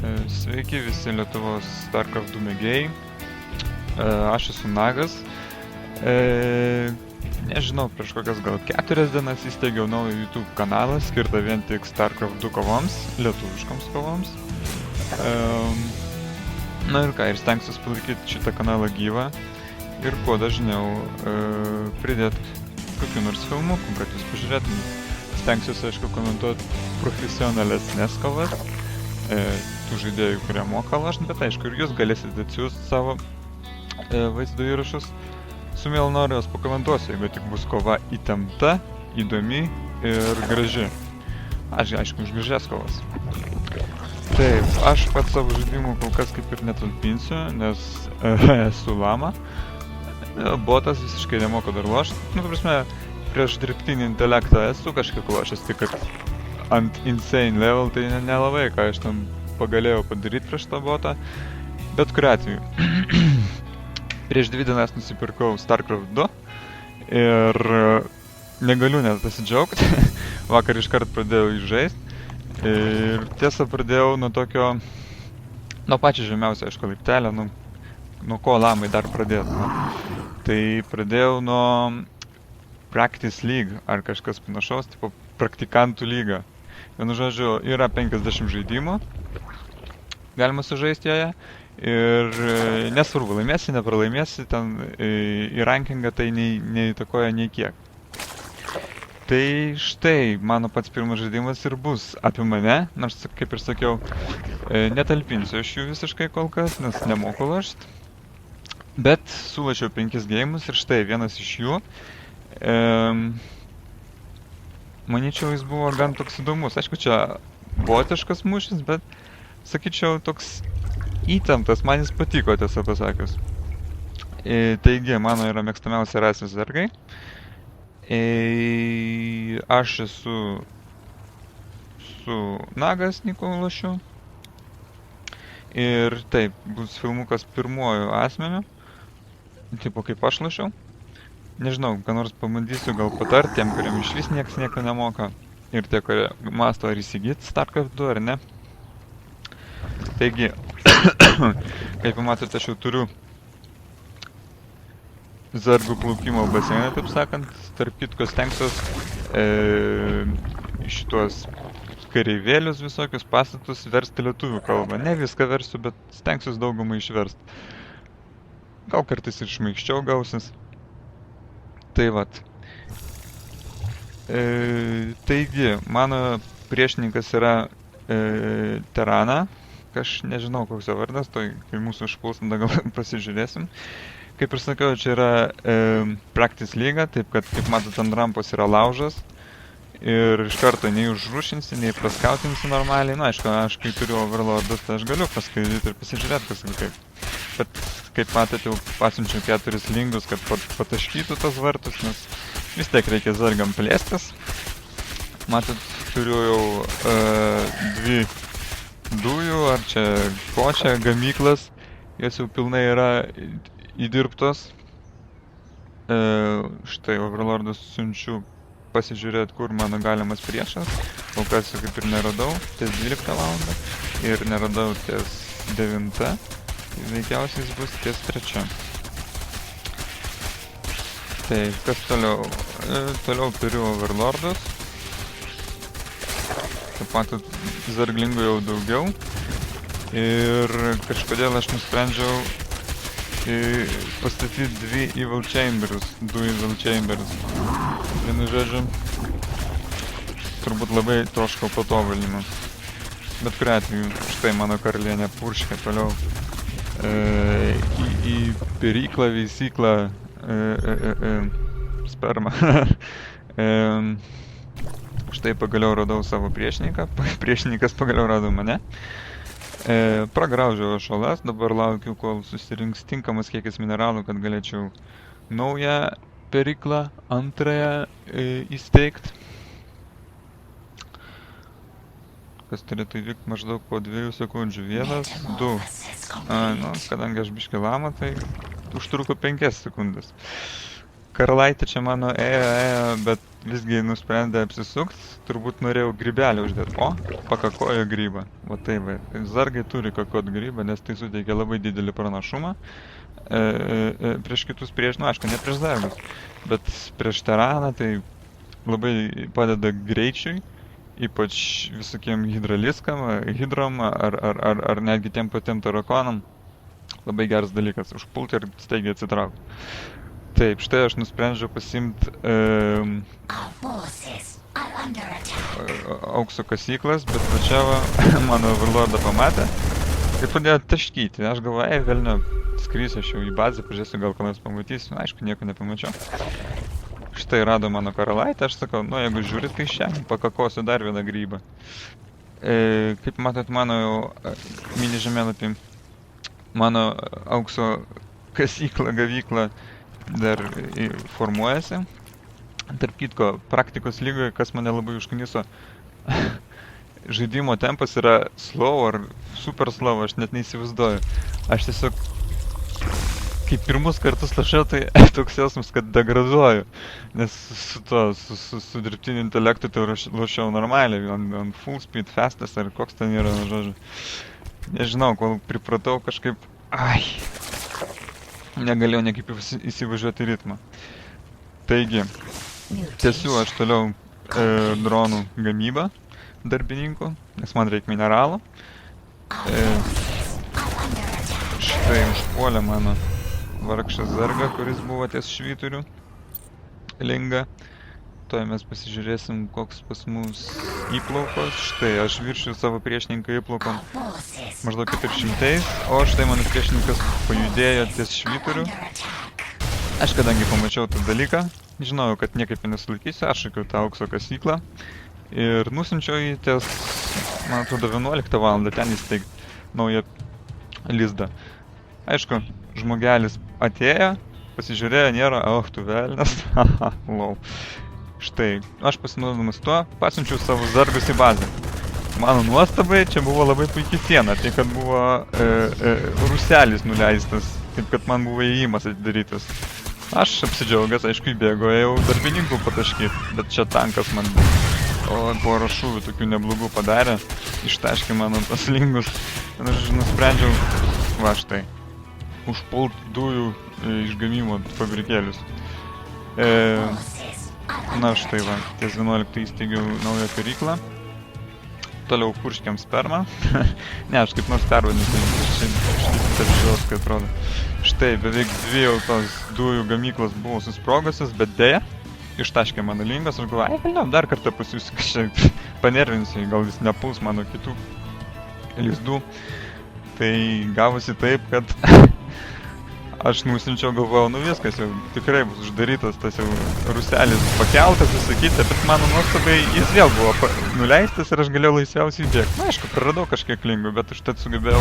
Sveiki visi Lietuvos StarCraft 2 mėgėjai. Aš esu Nagas. Nežinau, prieš kokias gal 4 dienas įsteigiau naują YouTube kanalą, skirtą vien tik StarCraft 2 kovoms, lietuviškoms kovoms. Na ir ką, ir stengsiuosi palaikyti šitą kanalą gyvą ir kuo dažniau pridėti kokių nors filmukų, kad jūs pažiūrėtumėt. Stengsiuosi, aišku, komentuoti profesionalesnės kovas, tų žaidėjų, kurie moka lošti, bet aišku, ir jūs galėsite atsiųsti savo vaizdo įrašus. Su mielu noriu jos pakomentuosiu, jeigu tik bus kova įtempta, įdomi ir graži. Aš, aišku, už gražias kovas. Taip, aš pats savo žaidimų kol kas kaip ir netalpinsiu, nes esu lama. Botas visiškai nemoka dar lošti. Nu, ta prasme, prieš dirbtinį intelektą esu kažkiek lošęs, tik kad ant insane level tai nelabai, ką aš ten pagalėjau padaryti prieš tą botą. Bet kuriuo atveju. Prieš 2 dienas nusipirkau StarCraft 2 ir negaliu net pasidžiaugti. Vakar iškart pradėjau jį žaisti. Ir tiesa pradėjau nuo tokio, nuo pačio žemiausio, aišku, laiptelio, nuo ko lamai dar pradėti. Tai pradėjau nuo Practice League ar kažkas panašaus, tipo praktikantų lyga. Vienu žodžiu, yra 50 žaidimų, galima sužaisti joje ir nesvarbu, laimėsi, nepralaimėsi, ten į rankingą tai neįtakoja nei kiek. Tai štai, mano pats pirmas žaidimas ir bus apie mane, nors, kaip ir sakiau, netalpinsiu aš jų visiškai kol kas, nes nemoku lošti. Bet sulašiau 5 geimus ir štai vienas iš jų. Manyčiau, jis buvo gan toks įdomus. Aišku, čia botiškas mūšis, bet sakyčiau, toks įtemptas, man jis patiko, tiesą pasakius. Taigi, mano yra mėgstamiausia rasės zergai. Aš esu su Nagas Nikolašiu. Ir taip, bus filmukas pirmuoju asmeniu. Tipo, kaip aš lošiau. Nežinau, ką nors pabandysiu gal patart tiem, kuriam išvis nieks nieko nemoka. Ir tie, kurie masto ar įsigyti StarCraft 2 ar ne. Taigi, kaip matote, aš jau turiu zargų plaukimo baseiną, taip sakant. Tarp kitko stengsiuosi šituos kareivėlius visokius pastatus versti lietuvių kalbą. Ne viską versiu, bet stengsiuosi daugumą išversti. Gal kartais ir šmaikščiau gausis. Tai vat. Taigi, mano priešininkas yra Terana. Aš nežinau, koks jo vardas, tai kai mūsų išpuls, tada gal pasižiūrėsim. Kaip ir sakiau, čia yra Practice League, taip kad, kaip matot, ant rampos yra laužas. Ir iš karto nei užrušinsi, nei praskautinsi normaliai. Na, aišku, aš kai turiu overlordus, tai aš galiu paskaityti ir pasižiūrėti, kas ir kaip. Bet, kaip matėte, jau pasiunčiau 4 lingus, kad pataškytų tos vartus, nes vis tiek reikia zargam plėstis. Matot, turiu jau 2 dujų, ar čia ko čia, gamyklas. Jos jau pilnai yra įdirbtos. Štai, overlordus siunčiu pasižiūrėti, kur mano galimas priešas. Kol kas jau kaip ir neradau, ties 12 valandą. Ir neradau ties 9. Tai veikiausiai jis bus ties 3. Tai kas toliau? Toliau turiu overlordus. Taip pat zarglingų jau daugiau. Ir kažkodėl aš nusprendžiau pastatyti 2 Evil Chambers. 2 Evil Chambers. Vienu žodžiu, turbūt labai troškau patobulinimo. Bet kuriuo atveju, štai mano karalienė purškia toliau į periklą, veisyklą, spermą. Štai pagaliau radau savo priešininką, priešininkas pagaliau rado mane. Pragraužiau ašolas, dabar laukiu, kol susirinks tinkamas kiekis mineralų, kad galėčiau naują periklą, antrąją įsteigti. Kas turėtų įvykti maždaug po 2 sekundžių. 1, 2. Nu, kadangi aš biškį lama, tai užtruko 5 sekundės. Karalaitė čia mano ėjo, bet visgi nusprendė apsisukt, turbūt norėjau grybelį uždėti. O, pakakojo grybą. Va taip, va. Zargai turi kakot grybą, nes tai suteikia labai didelį pranašumą prieš kitus aišku, ne prieš zargus, bet prieš teraną tai labai padeda greičiui, ypač visokiem hidraliskam, hidrom ar netgi tiem patiem tarakonam. Labai geras dalykas, užpulti ir staigiai atsitraukti. Taip, štai aš nusprendžiau pasimti aukso kasyklas, bet va čia va, mano Overlordą pamatė ir pradėjo taškyti. Aš galvoju, velnio, skrysiu aš jau į bazę, pažiūrėsiu, gal ką nors pamatysiu. Aišku, nieko nepamačiau. Štai rado mano karalaitę, aš sakau, nu jeigu žiūrit, tai šiandien pakakosiu dar vieną grybą. Kaip matot, mano mini žemėlapį, mano aukso kasykla, gavykla dar formuojasi. Tarp kitko, praktikos lygoje, kas mane labai užkniso, žaidimo tempas yra slow ar super slow, aš net neįsivaizduoju. Aš tiesiog, kai pirmus kartus lašiau, tai toks jausmas, kad degraduoju. Nes su dirbtiniu intelektu tai lašiau normaliai, ant full speed, fastest ar koks ten yra, žodžiu. Nežinau, kol pripratau kažkaip, negalėjau niekaip įsivažiuoti į ritmą. Taigi, tęsiu aš toliau dronų gamybą darbininkų, nes man reikia mineralų. Štai užpuolė mano vargšas zarga, kuris buvo ties švyturiu linga. Tuoj mes pasižiūrėsim, koks pas mus įplaukos. Štai, aš viršiu savo priešininką įplaukom maždaug 400, o štai mano priešininkas pajudėjo ties švyturiu. Aš kadangi pamačiau tą dalyką, žinojau, kad niekaip nesulaikysiu, aš šakiau tą aukso kasyklą ir nusinčiau jį ties, man atrodo, 11 valandą ten įsteigti naują lizdą. Aišku, žmogelis atėjo, pasižiūrėjo, nėra, tu velnias, lau. Štai, aš pasinaudodamas tuo, pasiunčiau savo zargus į bazę. Mano nuostabai, čia buvo labai puikiai siena, tai kad buvo ruselis nuleistas, taip kad man buvo įėjimas atidarytas. Aš apsidžiaugęs, aišku, įbėgojau darbininkų pataškyti, bet čia tankas man porą šūvių tokių neblogų padarė, ištaškė mano tos lingus. Ir aš nusprendžiau, va štai, užpult dujų išgamimo fabrikėlius. Na štai va, ties 11 įsteigiau naują karyklą. Toliau purškiam spermą. Ne, aš kaip nors pervadinsiu, šiandien žiūros, kai atrodo. Štai, beveik dvi jau tos dujų gamyklos buvo susprogusios, bet dėja, ištaškė mano lingas, aš galvoju, vėliau, dar kartą pasiūsiu, kažkaip panervinsiu, gal jis nepuls mano kitų lizdų. Tai gavosi taip, kad aš nusinčiau, galvojau, nu viskas jau tikrai bus uždarytas, tas jau ruselis pakeltas, visakyti, bet mano nuostabai jis vėl buvo nuleistas ir aš galėjau laisviausiai bėgti. Na, aišku, praradau kažkiek lingų, bet užtat sugebėjau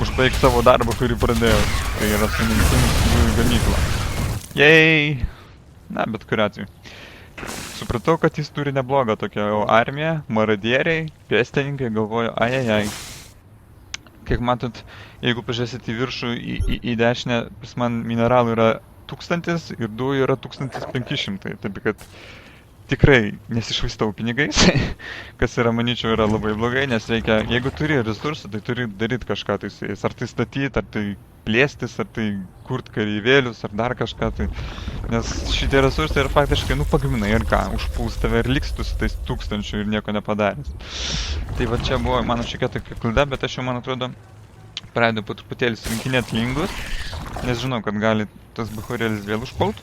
užbaigti savo darbą, kurį pradėjau. Tai yra sumintinis dujų gamykla. Jei! Na, bet kuriuo atveju. Supratau, kad jis turi neblogą tokią armiją, maradieriai, pėstininkai, galvoju, ajajaj. Kaip matot, jeigu pažiūrėsit į viršų, į dešinę, pas man mineralų yra 1000 ir dujų yra 1500. Taip kad tikrai nesišvaistau pinigais, kas yra, manyčiau, yra labai blogai, nes reikia, jeigu turi resursų, tai turi daryti kažką tai su jais. Ar tai statyti, ar tai plėstis, ar tai kurt kareivėlius, ar dar kažką tai. Nes šitie resursai yra faktiškai, pagaminai ir ką, užpuls tave ir liks tu su tais 1000 ir nieko nepadaręs. Tai va čia buvo mano šiokia tokia klaida, bet aš jau, man atrodo, pradėjau po truputėlį surinkinėti lingus, nes žinau, kad gali tas bachorėlis vėl užpult.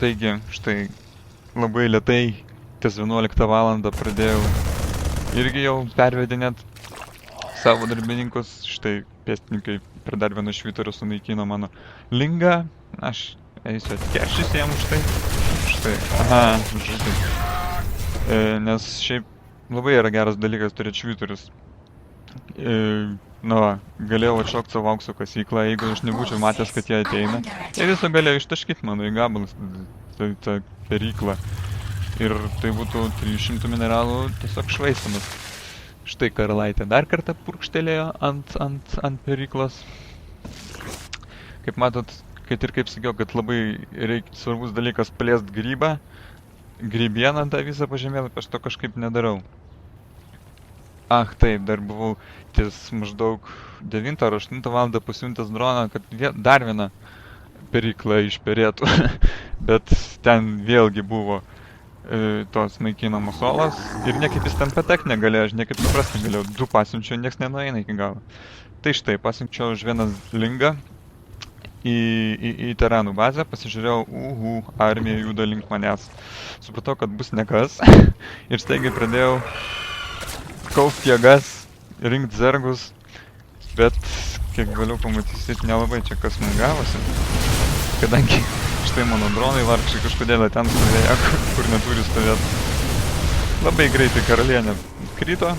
Taigi, štai, labai lėtai, ties 11 valandą pradėjau irgi jau pervedinėt savo darbininkus. Štai, pėstininkai per dar vieną švyturį sunaikino mano lingą. Aš eisiu atkeršysiu jam už tai. Štai, žudai. Nes šiaip labai yra geras dalykas turėti švyturius. Galėjau atšokti savo aukso kasyklą, jeigu aš nebūčiau matęs, kad jie ateina. Ir visą galėjau ištaškyti mano į gabalus, tą periklą. Ir tai būtų 300 mineralų tiesiog švaistamas. Štai karalaitė dar kartą purkštelėjo ant periklos. Kaip matot, kad ir kaip sakiau, kad labai svarbus dalykas plėst grybą, grybieną tą visą pažemėlapį, aš to kažkaip nedarau. Ach taip, dar buvau ties maždaug 9 ar 8 valandą pasiuntęs droną, kad dar vieną periklą išperėtų. Bet ten vėlgi buvo tos naikinamos olos ir niekaip jis ten patekti negalėjo, aš niekaip suprasti negalėjau. 2 pasiunčiau, nieks nenueina iki galo. Tai štai, pasiunčiau už vieną lingą į teranų bazę, pasižiūrėjau, armija juda link manęs. Supratau, kad bus nekas ir staigiai pradėjau kaupti jėgas, rinkti zergus, bet kiek vėliau pamatysit, nelabai čia kas man gavosi, kadangi štai mano dronai vargšiai kažkodėl ten stovėjo, kur neturi stovėti. Labai greitai karalienė krito,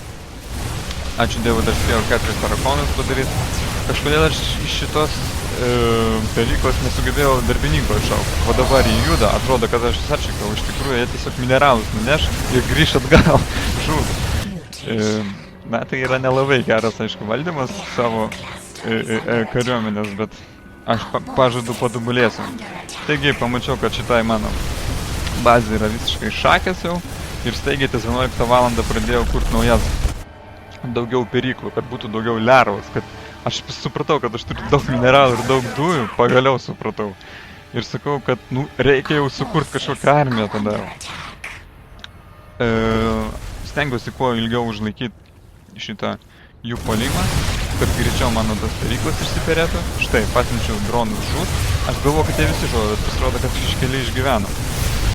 ačiū Dievui, dar spėjau 4 tarakonus padaryti. Kažkodėl aš iš šitos peryklos nesugebėjau darbininko atšaukti, o dabar jį juda, atrodo, kad aš vis atšaukau, iš tikrųjų jie tiesiog mineralus nuneš ir grįš atgal, žūd. Na, tai yra nelabai geras, aišku, valdymas savo kariuomenės, bet aš pažadu patobulėsiu. Taigi, pamačiau, kad šitai mano bazė yra visiškai šakės jau ir staigiai ties 11 valandą pradėjau kurti naujas daugiau peryklų, kad būtų daugiau lervos, kad aš supratau, kad aš turiu daug mineralų ir daug dujų, pagaliau supratau. Ir sakau, kad, reikia jau sukurti kažkokią armiją tada. Stengiuosi kuo ilgiau užlaikyti šitą jų puolimą, kad greičiau mano tas peryklas išsiperėtų. Štai, pasiunčiau dronų žūt. Aš galvoju, kad jie visi žuvo, bet pasirodo, kad iš keli išgyveno.